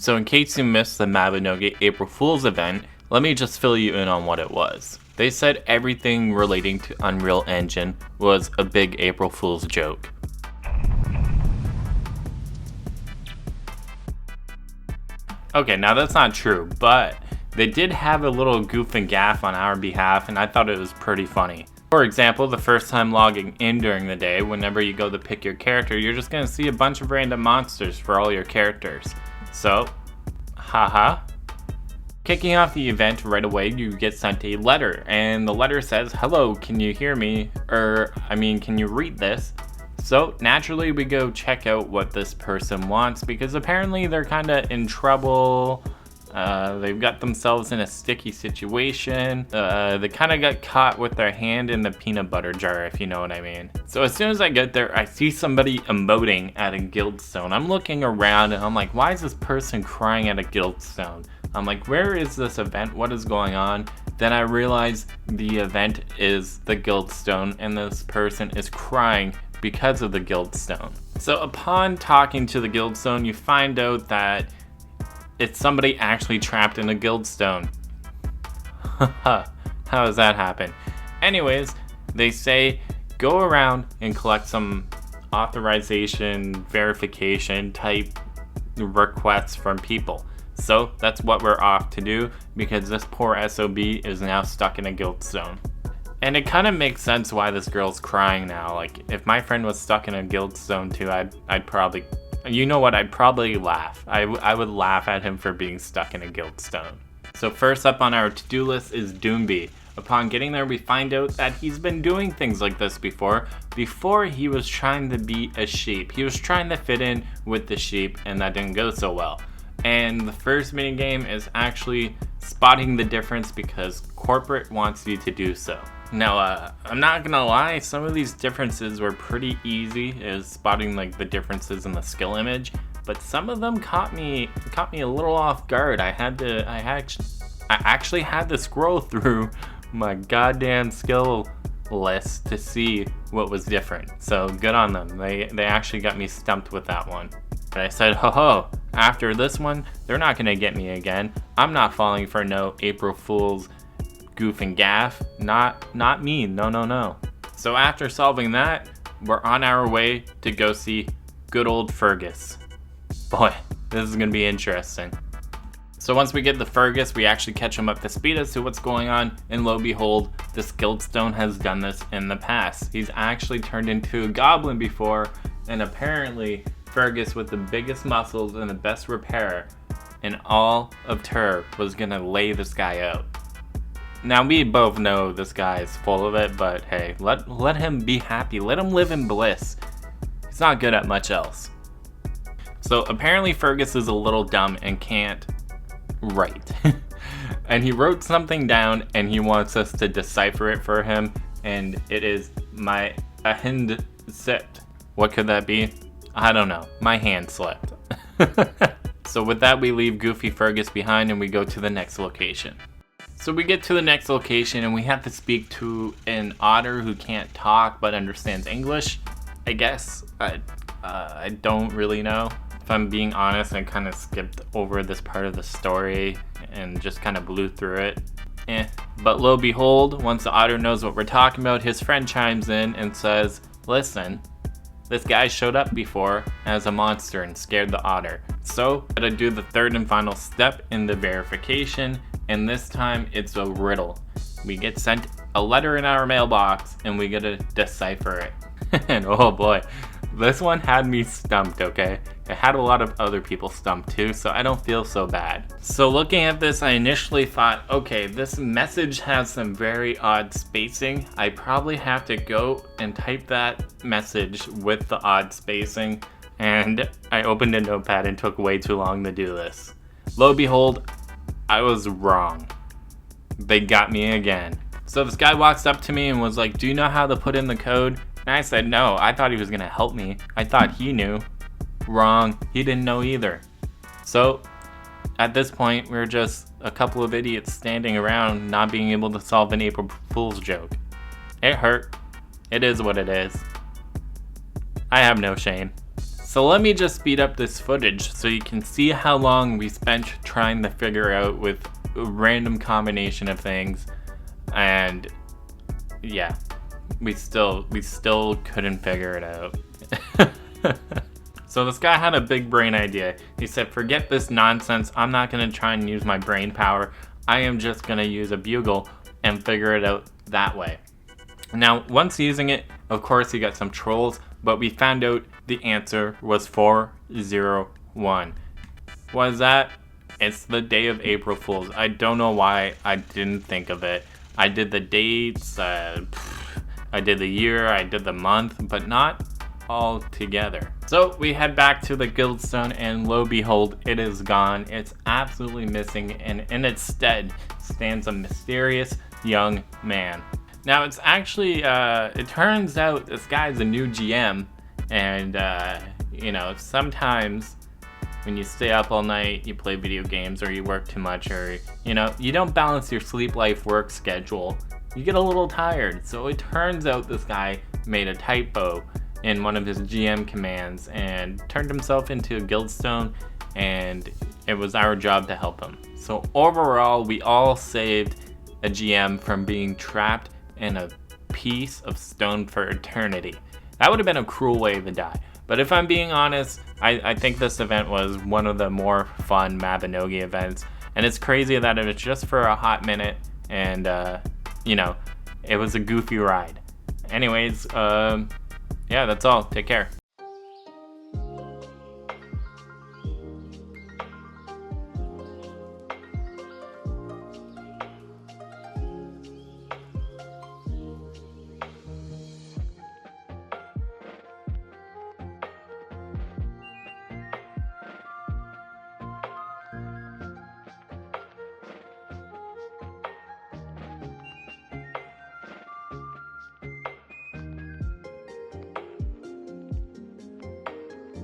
So in case you missed the Mabinogi April Fool's event, let me just fill you in on what it was. They said everything relating to Unreal Engine was a big April Fool's joke. Okay, now that's not true, but they did have a little goof and gaff on our behalf, and I thought it was pretty funny. For example, the first time logging in during the day, whenever you go to pick your character, you're just gonna see a bunch of random monsters for all your characters. So, haha. Kicking off the event right away, you get sent a letter, and the letter says, "Hello, can you hear me?" Can you read this? So naturally we go check out what this person wants, because apparently they're kinda in trouble. They've got themselves in a sticky situation. They kinda got caught with their hand in the peanut butter jar, if you know what I mean. So as soon as I get there, I see somebody emoting at a guildstone. I'm looking around and I'm like, why is this person crying at a guildstone? I'm like, where is this event? What is going on? Then I realize the event is the guildstone and this person is crying because of the guildstone. So upon talking to the guildstone, you find out that it's somebody actually trapped in a guildstone. How does that happen? Anyways, they say go around and collect some authorization, verification type requests from people. So that's what we're off to do, because this poor SOB is now stuck in a guildstone. And it kind of makes sense why this girl's crying now. Like, if my friend was stuck in a guildstone too, I'd probably, you know what, I'd probably laugh. I would laugh at him for being stuck in a guildstone. So first up on our to-do list is Doomby. Upon getting there, we find out that he's been doing things like this before. Before, he was trying to be a sheep. He was trying to fit in with the sheep, and that didn't go so well. And the first minigame is actually spotting the difference because corporate wants you to do so. Now, I'm not gonna lie, some of these differences were pretty easy, is spotting like the differences in the skill image, but some of them caught me a little off guard. I actually had to scroll through my goddamn skill list to see what was different. So good on them. They actually got me stumped with that one. But I said, ho, after this one, they're not gonna get me again. I'm not falling for no April Fool's goof and gaff. Not me, no. So after solving that, we're on our way to go see good old Fergus. Boy, this is gonna be interesting. So once we get to Fergus, we actually catch him up to speed as to what's going on, and lo and behold, this guildstone has done this in the past. He's actually turned into a goblin before, and apparently Fergus, with the biggest muscles and the best repair in all of Tur, was gonna lay this guy out. Now we both know this guy is full of it, but hey, let him be happy. Let him live in bliss. He's not good at much else. So apparently Fergus is a little dumb and can't write. And he wrote something down and he wants us to decipher it for him, and it is my hand slipped. What could that be? I don't know. My hand slipped. So with that, we leave Goofy Fergus behind and we go to the next location. So we get to the next location and we have to speak to an otter who can't talk but understands English, I guess. I don't really know. If I'm being honest, I kind of skipped over this part of the story and just kind of blew through it. But lo and behold, once the otter knows what we're talking about, his friend chimes in and says, listen, this guy showed up before as a monster and scared the otter. So, gotta do the third and final step in the verification, and this time it's a riddle. We get sent a letter in our mailbox and we gotta decipher it. And oh boy, this one had me stumped, okay? It had a lot of other people stumped too, so I don't feel so bad. So looking at this, I initially thought, okay, this message has some very odd spacing. I probably have to go and type that message with the odd spacing, and I opened a notepad and took way too long to do this. Lo and behold, I was wrong. They got me again. So this guy walks up to me and was like, do you know how to put in the code? And I said, no, I thought he was gonna help me. I thought he knew. Wrong, he didn't know either. So at this point, we're just a couple of idiots standing around not being able to solve an April Fool's joke. It hurt. It is what it is. I have no shame. So let me just speed up this footage so you can see how long we spent trying to figure out with a random combination of things. And yeah, we still couldn't figure it out. So this guy had a big brain idea. He said, forget this nonsense. I'm not gonna try and use my brain power. I am just gonna use a bugle and figure it out that way. Now, once using it, of course, you got some trolls, but we found out the answer was 401. What is that? It's the day of April Fools. I don't know why I didn't think of it. I did the dates, I did the year, I did the month, but not all together. So we head back to the Guildstone, and lo behold, it is gone. It's absolutely missing, and in its stead stands a mysterious young man. Now it's actually, it turns out this guy's a new GM, and you know, sometimes when you stay up all night, you play video games, or you work too much, or you know, you don't balance your sleep life work schedule, you get a little tired. So it turns out this guy made a typo in one of his GM commands and turned himself into a Guildstone, and it was our job to help him. So overall, we all saved a GM from being trapped in a piece of stone for eternity. That would have been a cruel way to die. But if I'm being honest, I think this event was one of the more fun Mabinogi events. And it's crazy that it was just for a hot minute, and you know, it was a goofy ride. Anyways, yeah, that's all. Take care.